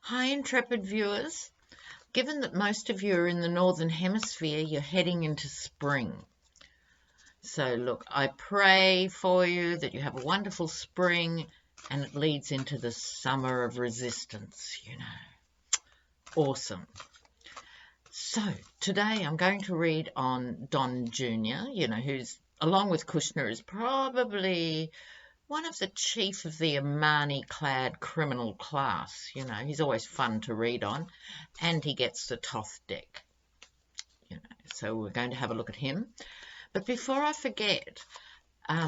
Hi, intrepid viewers. Given that most of you are in the Northern Hemisphere, you're heading into spring. So look, I pray for you that you have a wonderful spring and it leads into the summer of resistance, Awesome. So today I'm going to read on Don Jr., who's, along with Kushner, is probably one of the chief of the Imani-clad criminal class. He's always fun to read on, and he gets the Toth deck. So we're going to have a look at him. But before I forget,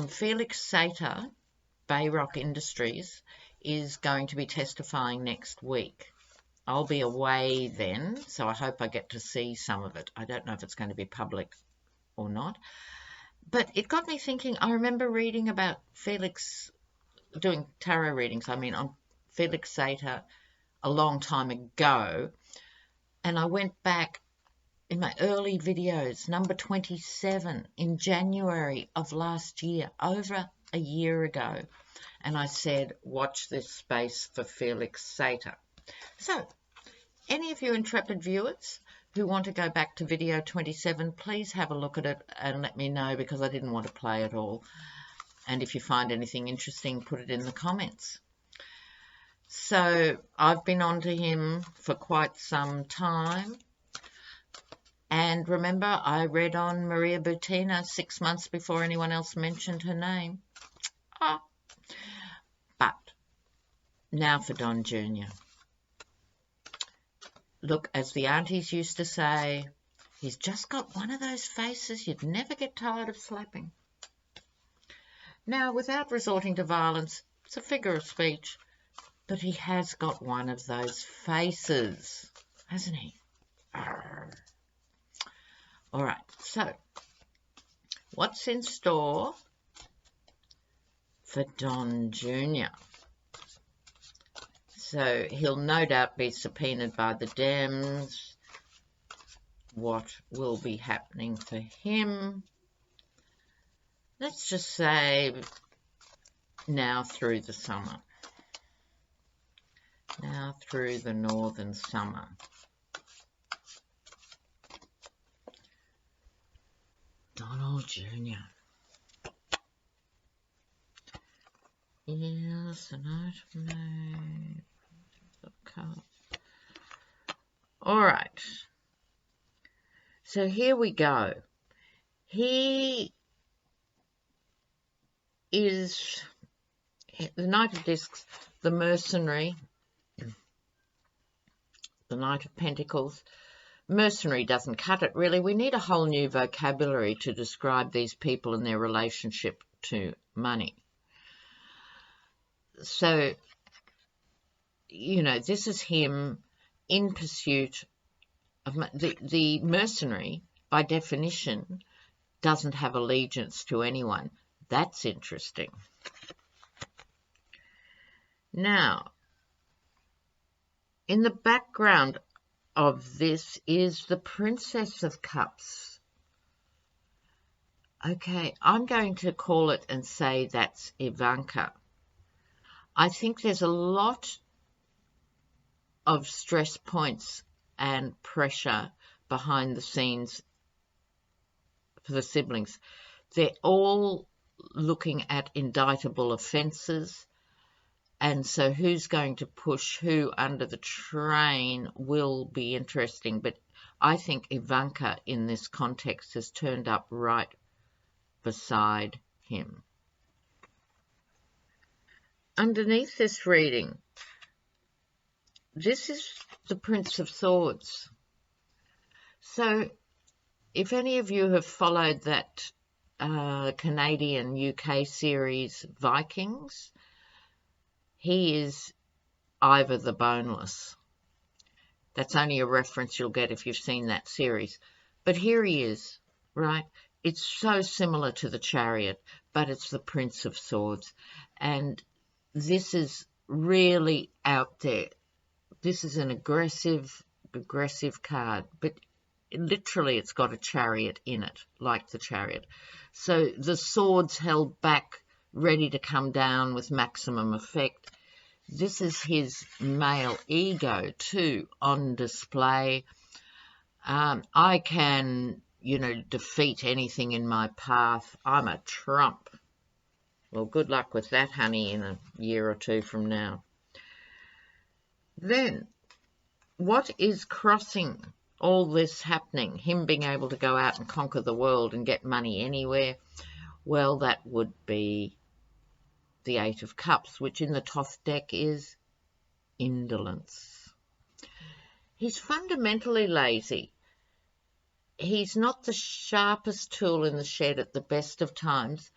Felix Sater, Bayrock Industries, is going to be testifying next week. I'll be away then, so I hope I get to see some of it. I don't know if it's going to be public or not. But it got me thinking. I remember reading about Felix doing tarot readings, on Felix Sater a long time ago, and I went back in my early videos, number 27, in January of last year, over a year ago, and I said, watch this space for Felix Sater. So, any of you intrepid viewers who want to go back to video 27, please have a look at it and let me know, because I didn't want to play it all. And if you find anything interesting, put it in the comments. So I've been on to him for quite some time. And remember, I read on Maria Butina 6 months before anyone else mentioned her name. But now for Don Jr. Look, as the aunties used to say, he's just got one of those faces you'd never get tired of slapping. Now, without resorting to violence, it's a figure of speech, but he has got one of those faces, hasn't he? Arr. All right, so what's in store for Don Jr.? So he'll no doubt be subpoenaed by the Dems. What will be happening for him? Let's just say now through the summer. Now through the northern summer. Donald Jr. Yes, the night of May. All right. So here we go. He is the Knight of Discs, the mercenary, the Knight of Pentacles. Mercenary doesn't cut it, really. We need a whole new vocabulary to describe these people and their relationship to money. So, this is him in pursuit of the mercenary, by definition, doesn't have allegiance to anyone. That's interesting. Now, in the background of this is the Princess of Cups. Okay, I'm going to call it and say that's Ivanka. I think there's a lot of stress points and pressure behind the scenes for the siblings. They're all looking at indictable offences, and so who's going to push who under the train will be interesting. But I think Ivanka in this context has turned up right beside him. Underneath this reading, this is the Prince of Swords. So if any of you have followed that Canadian UK series Vikings, he is Ivor the Boneless. That's only a reference you'll get if you've seen that series. But here he is, right? It's so similar to the Chariot, but it's the Prince of Swords. And this is really out there. This is an aggressive card, but literally it's got a chariot in it, like the Chariot. So the swords held back, ready to come down with maximum effect. This is his male ego too on display. I can, defeat anything in my path. I'm a trump. Well, good luck with that, honey, in a year or two from now. Then, what is crossing all this happening, him being able to go out and conquer the world and get money anywhere? Well, that would be the Eight of Cups, which in the Thoth deck is indolence. He's fundamentally lazy. He's not the sharpest tool in the shed at the best of times.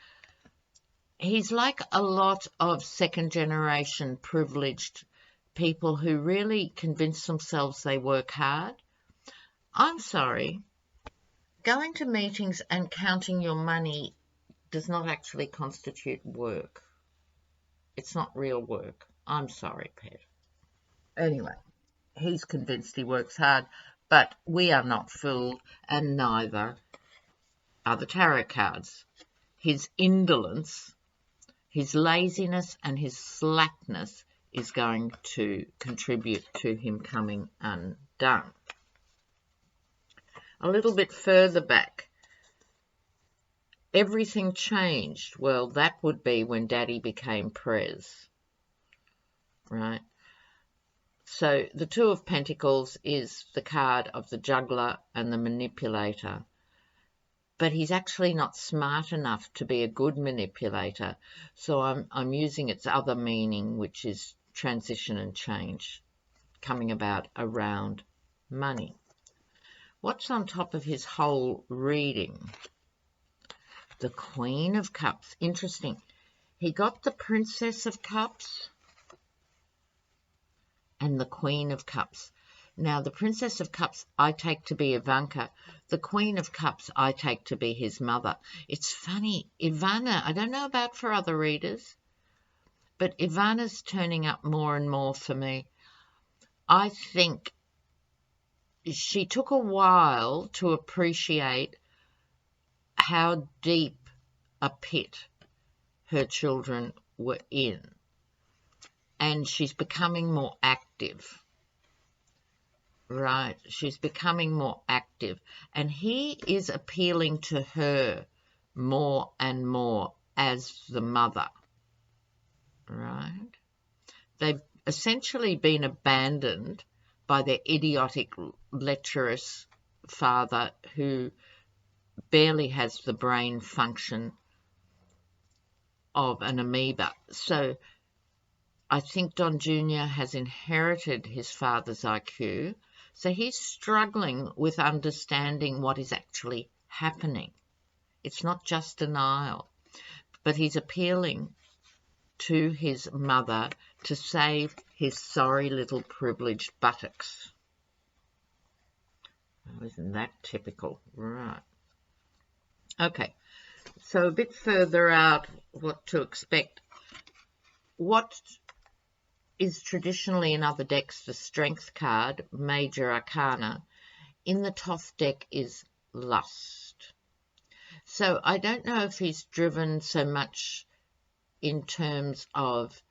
He's like a lot of second-generation privileged people who really convince themselves they work hard. I'm sorry, going to meetings and counting your money does not actually constitute work. It's not real work. I'm sorry, pet. Anyway, he's convinced he works hard, but we are not fooled, and neither are the tarot cards. His indolence, his laziness and his slackness is going to contribute to him coming undone. A little bit further back, everything changed. Well, that would be when Daddy became Prez, right? So the Two of Pentacles is the card of the juggler and the manipulator. But he's actually not smart enough to be a good manipulator. So I'm using its other meaning, which is transition and change, coming about around money. What's on top of his whole reading? The Queen of Cups. Interesting. He got the Princess of Cups and the Queen of Cups. Now, the Princess of Cups I take to be Ivanka. The Queen of Cups I take to be his mother. It's funny, Ivana, I don't know about for other readers, but Ivana's turning up more and more for me. I think she took a while to appreciate how deep a pit her children were in. And she's becoming more active. Right, she's becoming more active, and he is appealing to her more and more as the mother, right? They've essentially been abandoned by their idiotic, lecherous father who barely has the brain function of an amoeba. So I think Don Jr. has inherited his father's IQ. So he's struggling with understanding what is actually happening. It's not just denial, but he's appealing to his mother to save his sorry little privileged buttocks. Oh, isn't that typical? Right. Okay, so a bit further out, what to expect. What is traditionally in other decks the Strength card, Major Arcana. In the Thoth deck is Lust. So I don't know if he's driven so much in terms of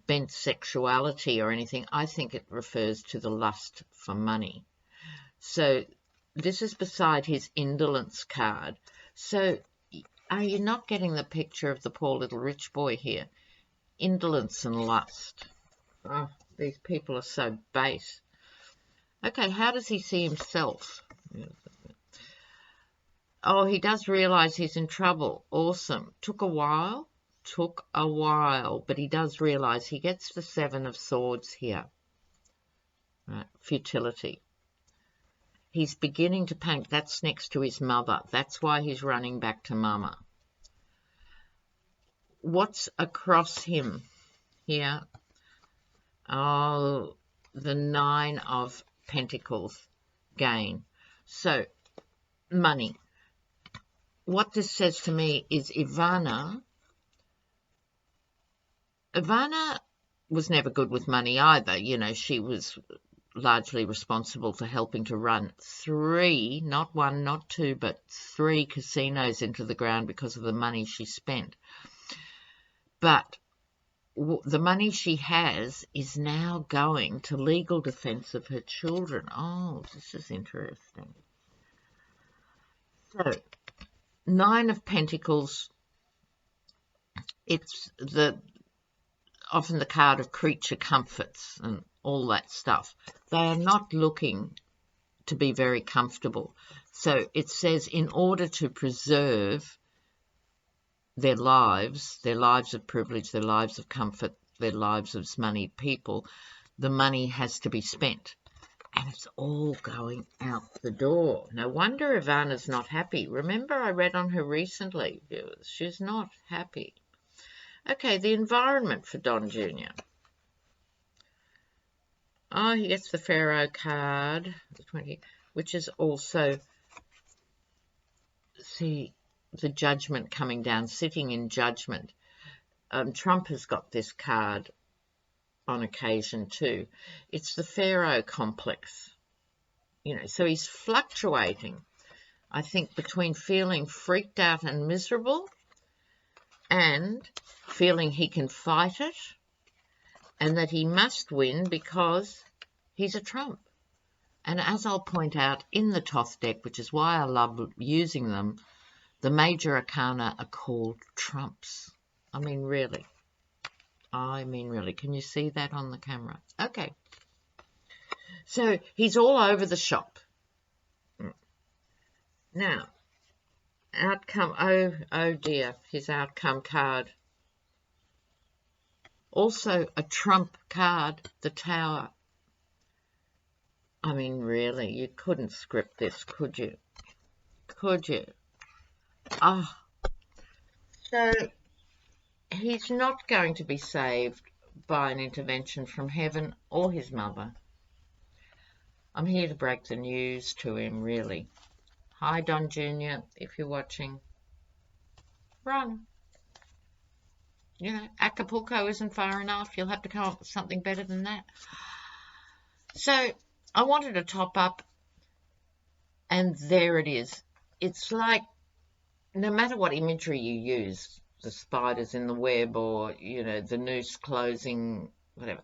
bent sexuality or anything. I think it refers to the lust for money. So this is beside his Indolence card. So are you not getting the picture of the poor little rich boy here? Indolence and lust. Oh, these people are so base. Okay, how does he see himself? Oh, he does realise he's in trouble. Awesome. Took a while, but he does realise he gets the Seven of Swords here. Right, futility. He's beginning to panic. That's next to his mother. That's why he's running back to Mama. What's across him here? Oh, the Nine of Pentacles, gain. So, money. What this says to me is Ivana was never good with money either. You know, she was largely responsible for helping to run 3, not 1, not 2, but 3 casinos into the ground because of the money she spent. But the money she has is now going to legal defence of her children. Oh, this is interesting. So, Nine of Pentacles, it's often the card of creature comforts and all that stuff. They are not looking to be very comfortable. So it says in order to preserve their lives of privilege, their lives of comfort, their lives as moneyed people, the money has to be spent. And it's all going out the door. No wonder Ivana's not happy. Remember, I read on her recently. She's not happy. Okay, the environment for Don Jr. Oh, he gets the Pharaoh card, the 20, which is also, see, the judgment coming down, sitting in judgment. Trump has got this card on occasion too. It's the Pharaoh complex. So he's fluctuating, I think, between feeling freaked out and miserable and feeling he can fight it and that he must win because he's a Trump. And as I'll point out in the Thoth deck, which is why I love using them, the major arcana are called trumps. I mean, really. Can you see that on the camera? Okay. So he's all over the shop. Now, outcome, oh dear, his outcome card. Also a Trump card, the Tower. I mean, really, you couldn't script this, could you? Could you? Ah. So he's not going to be saved by an intervention from heaven or his mother. I'm here to break the news to him, really. Hi, Don Jr., if you're watching. Run. Acapulco isn't far enough. You'll have to come up with something better than that. So I wanted to top up, and there it is. It's like, no matter what imagery you use, the spiders in the web or, the noose closing, whatever,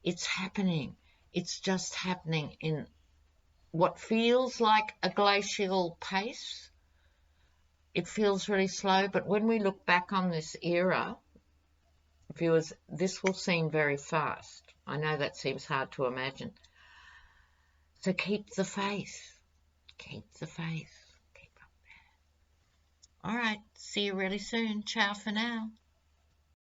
it's happening. It's just happening in what feels like a glacial pace. It feels really slow, but when we look back on this era, viewers, this will seem very fast. I know that seems hard to imagine. So keep the faith. Keep the faith. Keep up there. All right. See you really soon. Ciao for now.